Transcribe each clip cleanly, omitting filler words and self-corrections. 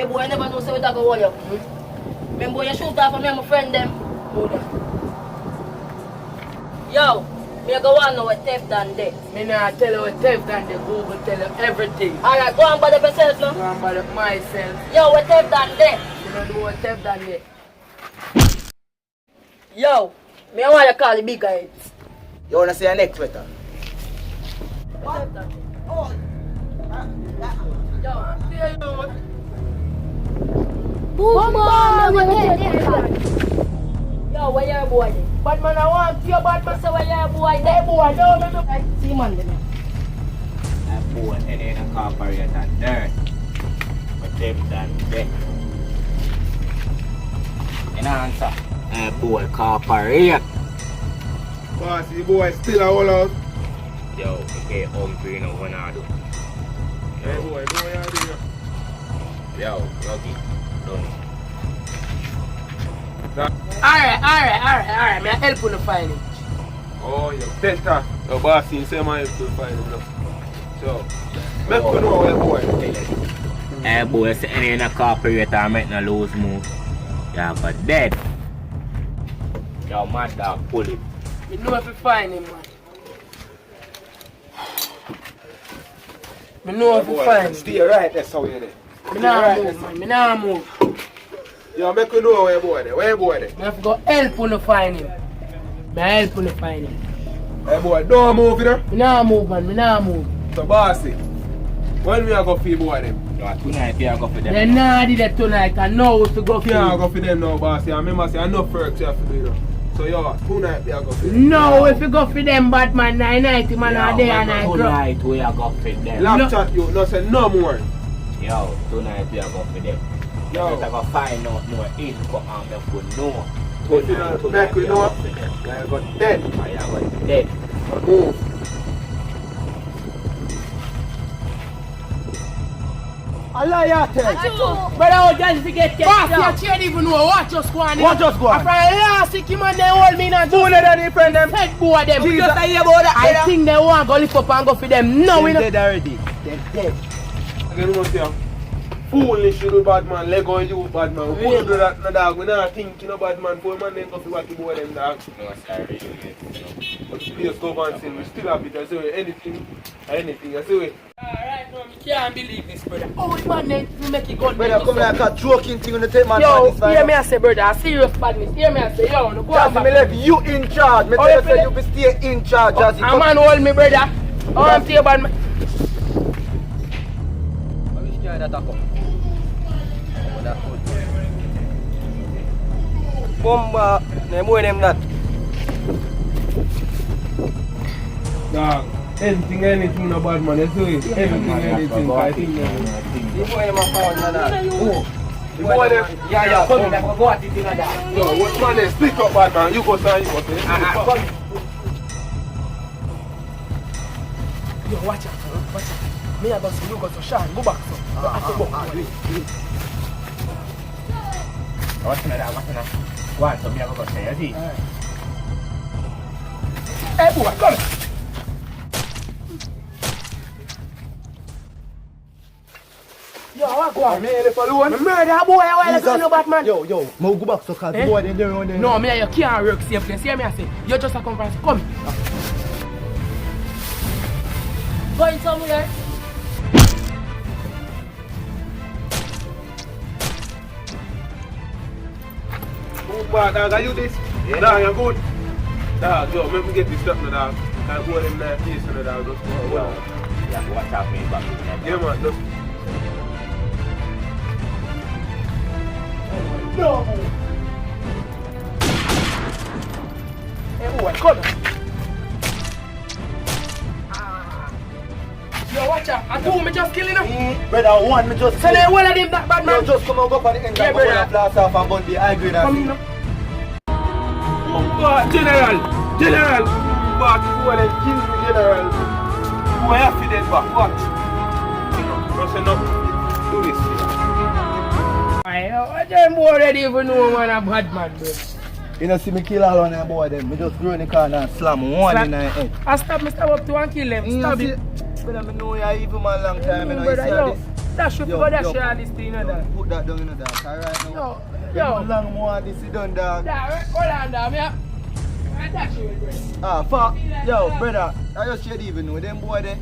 Hey boy, I never know say we talk about you. Remember you shoot off of me and my friend them? Yo, me go on now with theft and debt. Me not tell you what theft and the Google tell you everything. Alright, go on bother yourself now. Go and bother myself. Yo, what theft and debt? You don't know what theft and debt. Yo, me I want to call the big guys. You wanna see your next sweater? What? Oh. Yo, see you. Yo, where your boy? Batman, I want you, Batman. So where your boy? Hey boy, no, no, no. See man them. That boy, and then a corporate and dirt. But them done dead. And answer. That boy, corporate. Boss, the boy still a whole out. Yo, okay, hungry, you know what I do. Hey boy, do what you do. Yo, Rocky, done. Alright. Me I help you to find it. Oh, you better. Your boss seems same man to find him now. So, make you know where boy. That boy, sitting in a corporate and make no lose move. Yeah, but dead. Yo, mad dog, pull it. Me know if you find him, man. Me know if you find him. Stay right there, so you there. Me nah move, man. Me nah move. Yo, make you know where boy there. Where boy there? Me have to go help you to find him. Me help you to find him. Hey boy, don't move, you know. Me nah move, man. Me nah move. So bossy, when we are going to feed boy them? Yo, tonight we are going for them. They nah did that tonight. I know to go We are for. going to feed them now, bossy. I remember say, I know work you have to do, you know. So yo, tonight we are going to feed them. No, if you go for them, Batman, 990 man are there and I drop. Tonight we are going for them. Lap chat you, no say no more. Yo, tonight we are going for them. Yo. Yo, we are going to find out more info and we will know. If you don't make we know, you are going dead. I am going dead. Move. Allah ya tell. Brother, how just to get Boss, you can't even know what just go on. What just go on? From last week, man, they hold me in a Who let them friend them? head boy them. Jesus, I hear about that. I think they want to go lift up and go for them. No, we They're know. dead already. They're dead. Again, you know, foolish you do bad man, leg on you bad man. Who do that, no dog? We not think you know bad man. Poor man then go for what you boy them dog. No, sorry. But the place go on still, we still have it. I say anything, I say Alright, no, I can't believe this, brother. Oh, man, they make it good. Brother, come like a joking thing on the take man. Yo, hear me I say, brother, a serious badness. Hear me I say, yo, no go on. Jazzy, me left you in charge. Me Oh, tell you you say you be stay in charge, Jazzy. A man hold me, brother. Oh, I'm tell you about me. Bomba, ne more them that. dog. Anything no bad man, you see it. Anything, I think The boy them a found that. Oh, the boy them. Yeah, come in, go at it in that. No, what man they split up bad man, you go sign, you go say. Come. Yo, watch out, watch out. Me I go see you go to Sean, go back so. What's another? What? So me have to say, you see? Hey, boy, come. Yo, what go on? Me left alone. Murder boy, why you no Batman? Yo, mo go back so cause the boy they there on there. No, me you can't work safely. See me I say, you just a conference. Come. Going somewhere. Good bad dog, are you this? Yeah. Dog, you're good. Dog, yo, let me get this stuff now, dog. I go them there, face on the dog, just go. Yeah, watch out me back. Yeah, man, just. No. Hey, boy, come. Yo, watch out. I told me just killing him. Brother, one me just. So they one of them that bad No, man. just come and go for the end. Yeah, I'm going brother. to blast off and gun the high grade. Come in now. General! Back, go and kill me, General. Who have to then back? What? No, say no. Do this. I them already even know man a bad man, bro. You know, see me kill all on that boy them. Me just go in the corner and slam one in the head. I stop up to and kill them. Stop it. Brother, me know you evil man long time. You know, you Brother, see yo. this. Dash you for dash you all this thing, you know, dog. Put that down in the dog. Alright now. Yo. How long more this is done, dog? Hold on, dog. I dash you with bro. Ah, fuck. Yo, brother. I just should even know them boy there.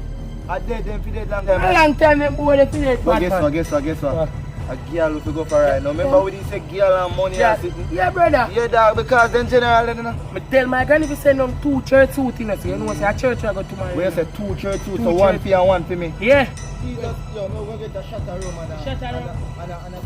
I dead them for dead long time. A long time them boy they finish. But guess what? A girl will go for right now. Remember when he say girl and money and sitting? Yeah, brother. Yeah, dog, because then general, you know. I tell my granny if you send them 2 church suit, you know, so you know, say a church I go tomorrow. When you say 2 church suits, Two so 1 church. for you and 1 for me. Yeah. Yo, no, we'll get a shot of rum and a... Shot of rum. And a...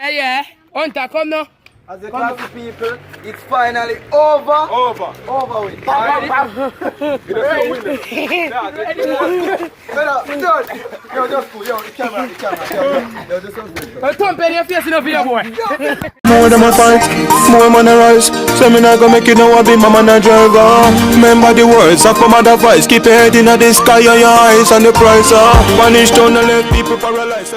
Yeah, Hunter, come now. As a class of people, it's finally over. Over with. You don't win it. Brother, yo, just cool. Yo, the camera. Yo, just something. Thump in your face in the video, boy. More than my fight, more man a rise. So me not gonna make you know I be my man a driver. Remember the words of my mother voice. Keep your head in the sky and your eyes on the prize. Vanish down and let people paralyze.